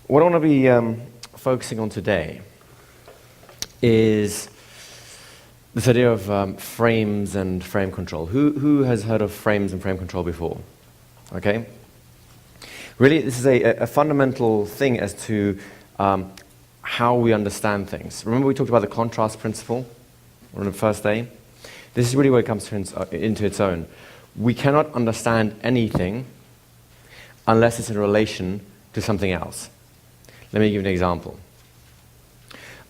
What I want to be focusing on today is this idea of frames and frame control. Who has heard of frames and frame control before? Okay. Really, this is a fundamental thing as to how we understand things. Remember we talked about the contrast principle on the first day? This is really where it comes into its own. We cannot understand anything unless it's in relation to something else. Let me give you an example.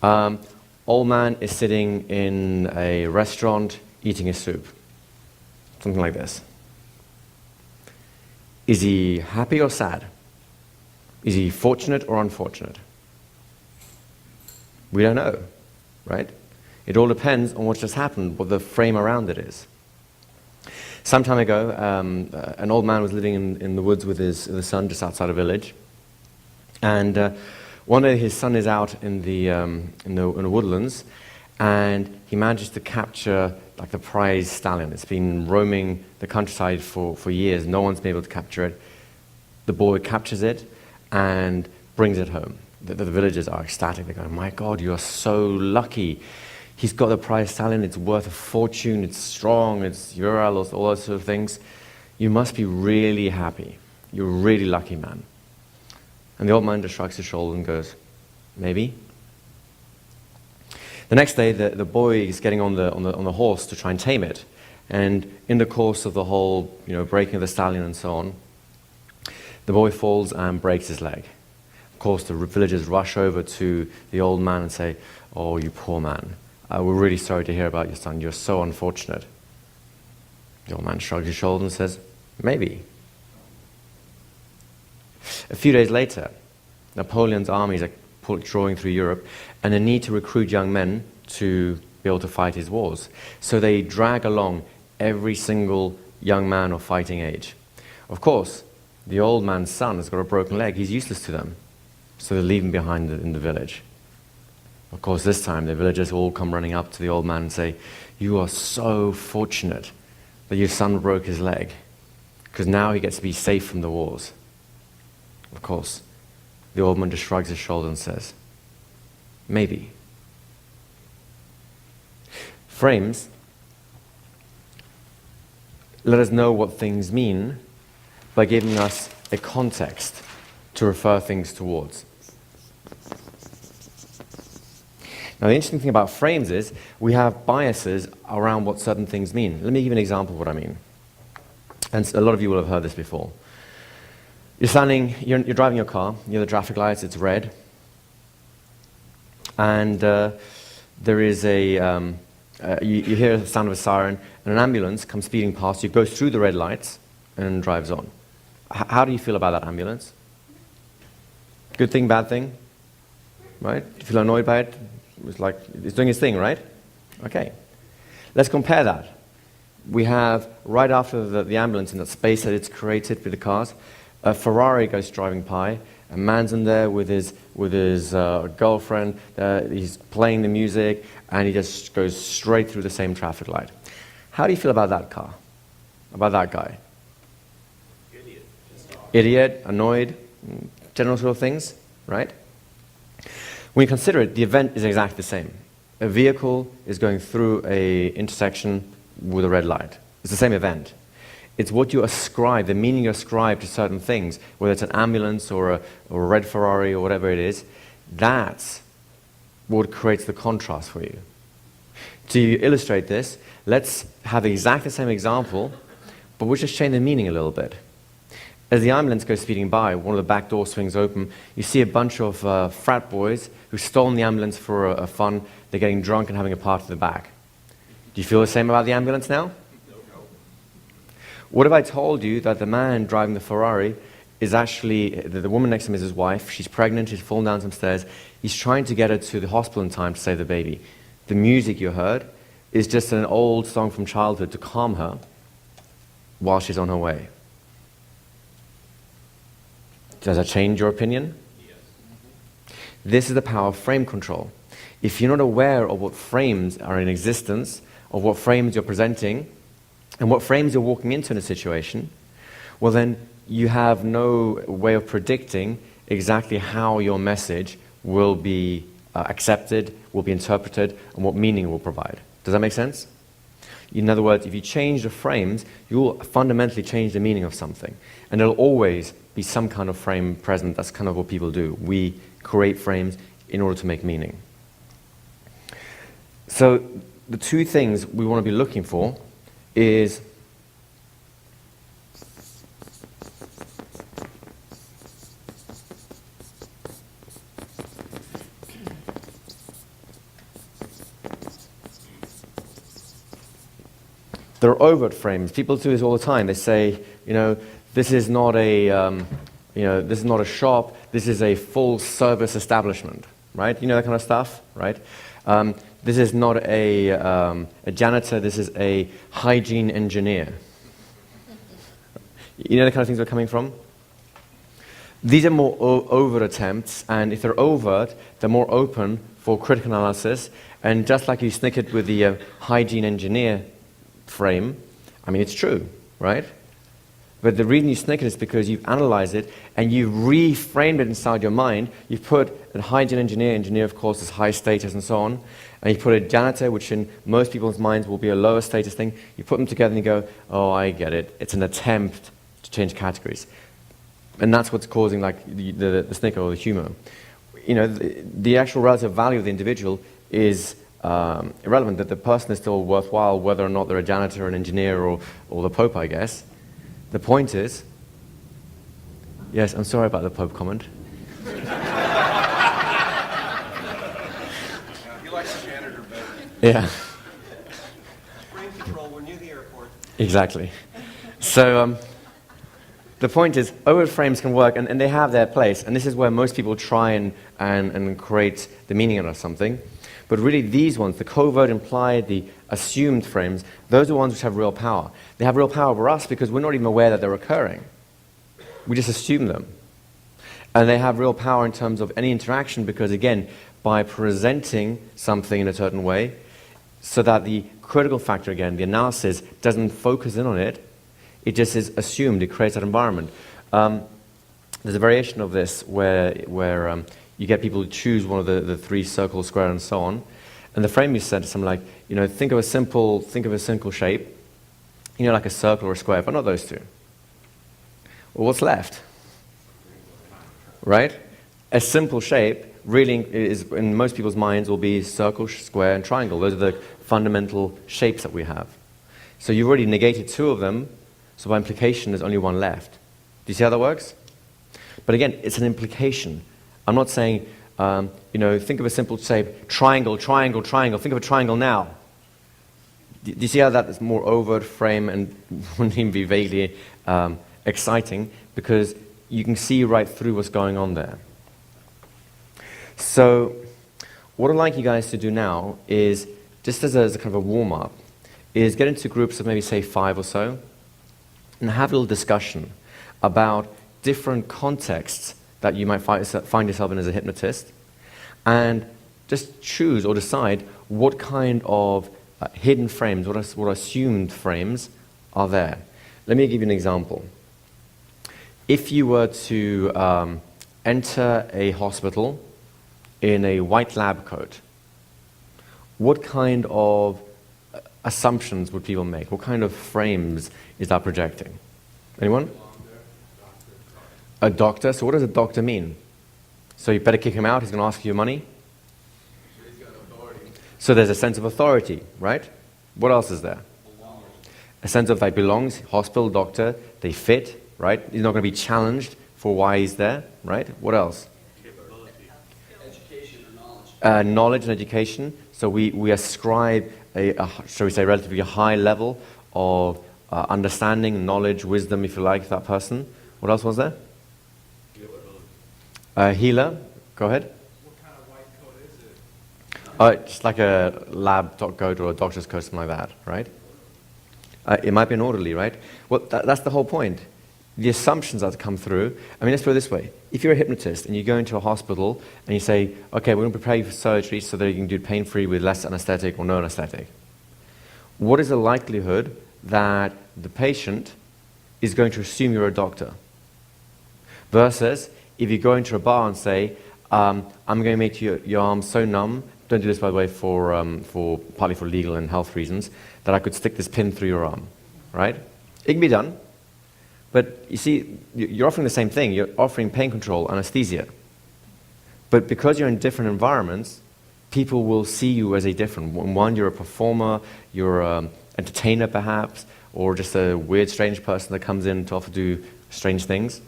Old man is sitting in a restaurant eating his soup. Something like this. Is he happy or sad? Is he fortunate or unfortunate? We don't know, right? It all depends on what just happened, what the frame around it is. Some time ago, an old man was living in the woods with his son just outside a village. And one day his son is out in the woodlands, and he manages to capture like the prize stallion. It's been roaming the countryside for years. No one's been able to capture it. The boy captures it and brings it home. The villagers are ecstatic. They're going, "My God, you are so lucky. He's got the prize stallion. It's worth a fortune. It's strong. It's virile, all those sort of things. You must be really happy. You're a really lucky man." And the old man just shrugs his shoulders and goes, "Maybe." The next day, the boy is getting on the horse to try and tame it. And in the course of the whole, breaking of the stallion and so on, the boy falls and breaks his leg. Of course, the villagers rush over to the old man and say, "Oh, you poor man. We're really sorry to hear about your son. You're so unfortunate." The old man shrugs his shoulders and says, "Maybe." A few days later, Napoleon's armies are drawing through Europe, and they need to recruit young men to be able to fight his wars. So they drag along every single young man of fighting age. Of course, the old man's son has got a broken leg. He's useless to them. So they leave him behind in the village. Of course, this time the villagers all come running up to the old man and say, "You are so fortunate that your son broke his leg, because now he gets to be safe from the wars." Of course, the old man just shrugs his shoulder and says, "Maybe." Frames let us know what things mean by giving us a context to refer things towards. Now, the interesting thing about frames is we have biases around what certain things mean. Let me give you an example of what I mean. And a lot of you will have heard this before. You're driving your car, you're the traffic lights, it's red, and there is you hear the sound of a siren, and an ambulance comes speeding past you, goes through the red lights, and drives on. How do you feel about that ambulance? Good thing, bad thing? Right? Do you feel annoyed by it? It's doing its thing, right? Okay. Let's compare that. We have, right after the ambulance in that space that it's created with the cars, a Ferrari goes driving by, a man's in there with his girlfriend, he's playing the music, and he just goes straight through the same traffic light. How do you feel about that car? About that guy? Idiot, annoyed, general sort of things, right? When you consider it, the event is exactly the same. A vehicle is going through an intersection with a red light. It's the same event. It's what you ascribe, the meaning you ascribe to certain things, whether it's an ambulance or a red Ferrari or whatever it is. That's what creates the contrast for you. To illustrate this, let's have exactly the same example, but we'll just change the meaning a little bit. As the ambulance goes speeding by, one of the back doors swings open. You see a bunch of frat boys who've stolen the ambulance for a fun. They're getting drunk and having a party in the back. Do you feel the same about the ambulance now? What if I told you that the man driving the Ferrari is actually, the woman next to him is his wife, she's pregnant, she's fallen down some stairs, he's trying to get her to the hospital in time to save the baby. The music you heard is just an old song from childhood to calm her while she's on her way. Does that change your opinion? Yes. This is the power of frame control. If you're not aware of what frames are in existence, of what frames you're presenting, and what frames you're walking into in a situation, well then you have no way of predicting exactly how your message will be accepted, will be interpreted, and what meaning it will provide. Does that make sense? In other words, if you change the frames, you will fundamentally change the meaning of something. And there'll always be some kind of frame present. That's kind of what people do. We create frames in order to make meaning. So the two things we want to be looking for is there are overt frames. People do this all the time. They say, this is not a, this is not a shop. This is a full-service establishment, right? You know that kind of stuff, right? This is not a janitor. This is a hygiene engineer. You know the kind of things we're coming from? These are more overt attempts, and if they're overt, they're more open for critical analysis. And just like you snickered with the hygiene engineer frame, I mean, it's true, right? But the reason you snickered is because you've analyzed it and you've reframed it inside your mind. You've put a hygiene engineer of course is high status and so on, and you put a janitor, which in most people's minds will be a lower status thing. You put them together and you go, oh, I get it. It's an attempt to change categories. And that's what's causing like the snicker or the humor. The actual relative value of the individual is irrelevant, that the person is still worthwhile whether or not they're a janitor, an engineer, or the Pope, I guess. The point is, yes, I'm sorry about the Pope comment. He likes the janitor better. Yeah. Frame control, we're near the airport. Exactly. So the point is, overt frames can work, and they have their place, and this is where most people try and create the meaning out of something. But really these ones, the covert, implied, the assumed frames, those are the ones which have real power. They have real power over us because we're not even aware that they're occurring. We just assume them. And they have real power in terms of any interaction because, again, by presenting something in a certain way, so that the critical factor, again, the analysis, doesn't focus in on it, it just is assumed, it creates that environment. There's a variation of this where you get people to choose one of the three, circle, square, and so on. And the frame you said is something like, think of a simple shape, like a circle or a square, but not those two. Well, what's left? Right? A simple shape really is, in most people's minds, will be circle, square, and triangle. Those are the fundamental shapes that we have. So you've already negated two of them, so by implication, there's only one left. Do you see how that works? But again, it's an implication. I'm not saying, think of a simple shape, triangle, triangle, triangle. Think of a triangle now. Do you see how that is more overt frame and wouldn't even be vaguely exciting because you can see right through what's going on there. So what I'd like you guys to do now is, just as a kind of a warm-up, is get into groups of maybe, say, 5 or so and have a little discussion about different contexts that you might find yourself in as a hypnotist, and just choose or decide what kind of hidden frames, what assumed frames are there. Let me give you an example. If you were to enter a hospital in a white lab coat, what kind of assumptions would people make? What kind of frames is that projecting? Anyone? A doctor. So what does a doctor mean? So you better kick him out, he's going to ask you money? He's got authority. So there's a sense of authority, right? What else is there? A sense of belongs, hospital, doctor, they fit, right? He's not going to be challenged for why he's there, right? What else? Capability. Education or knowledge. Knowledge and education. So we ascribe shall we say, relatively high level of understanding, knowledge, wisdom, if you like, to that person. What else was there? Healer. Go ahead. What kind of white coat is it? Just like a lab coat or a doctor's coat, something like that, right? It might be an orderly, right? Well, that's the whole point. The assumptions that come through. I mean, let's put it this way. If you're a hypnotist and you go into a hospital and you say, okay, we're going to prepare you for surgery so that you can do it pain-free with less anesthetic or no anesthetic. What is the likelihood that the patient is going to assume you're a doctor. Versus, if you go into a bar and say, I'm going to make your arm so numb, don't do this, by the way, partly for legal and health reasons, that I could stick this pin through your arm, right? It can be done, but you see, you're offering the same thing. You're offering pain control, anesthesia. But because you're in different environments, people will see you as a different one. One, you're a performer, you're an entertainer perhaps, or just a weird, strange person that comes in to offer to do strange things.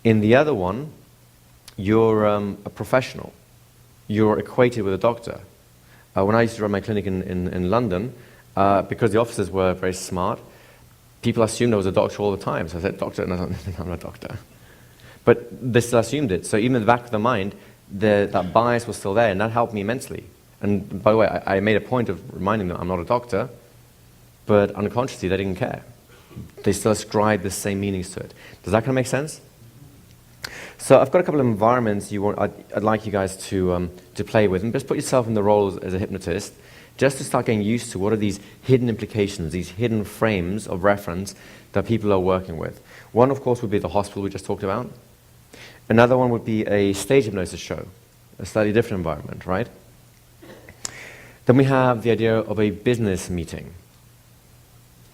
In the other one, you're a professional. You're equated with a doctor. When I used to run my clinic in London, because the officers were very smart, people assumed I was a doctor all the time. So I said, doctor, no, I'm not a doctor. But they still assumed it. So even in the back of the mind, that bias was still there, and that helped me immensely. And by the way, I made a point of reminding them I'm not a doctor, but unconsciously they didn't care. They still ascribed the same meanings to it. Does that kind of make sense? So I've got a couple of environments I'd like you guys to play with, and just put yourself in the role as a hypnotist, just to start getting used to what are these hidden implications, these hidden frames of reference that people are working with. One, of course, would be the hospital we just talked about. Another one would be a stage hypnosis show, a slightly different environment, right? Then we have the idea of a business meeting.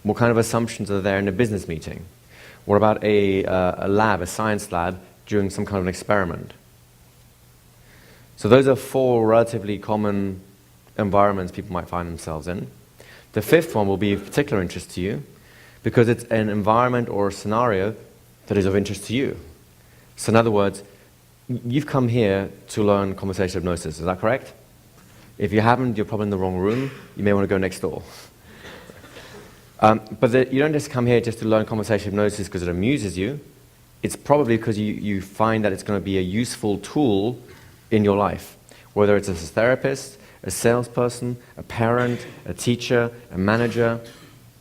What kind of assumptions are there in a business meeting? What about a lab, a science lab, during some kind of an experiment? So those are 4 relatively common environments people might find themselves in. The 5th one will be of particular interest to you because it's an environment or a scenario that is of interest to you. So in other words, you've come here to learn conversational hypnosis, is that correct? If you haven't, you're probably in the wrong room. You may want to go next door. But you don't just come here just to learn conversational hypnosis because it amuses you. It's probably because you find that it's going to be a useful tool in your life, whether it's as a therapist, a salesperson, a parent, a teacher, a manager,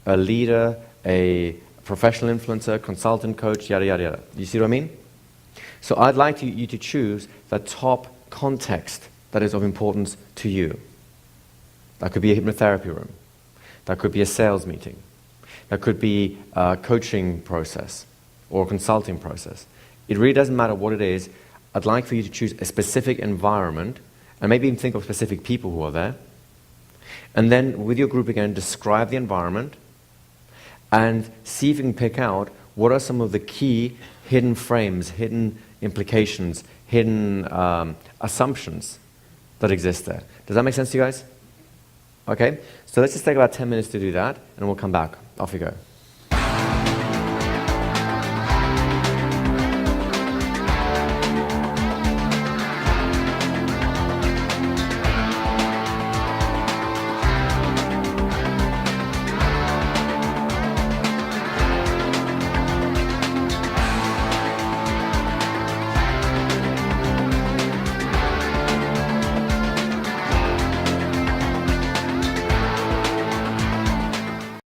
a leader, a professional influencer, consultant, coach, yada, yada, yada. You see what I mean? So I'd like you to choose the top context that is of importance to you. That could be a hypnotherapy room. That could be a sales meeting. That could be a coaching process or a consulting process. It really doesn't matter what it is. I'd like for you to choose a specific environment and maybe even think of specific people who are there. And then with your group again, describe the environment and see if you can pick out what are some of the key hidden frames, hidden implications, hidden assumptions that exist there. Does that make sense to you guys? Okay, so let's just take about 10 minutes to do that and we'll come back. Off you go.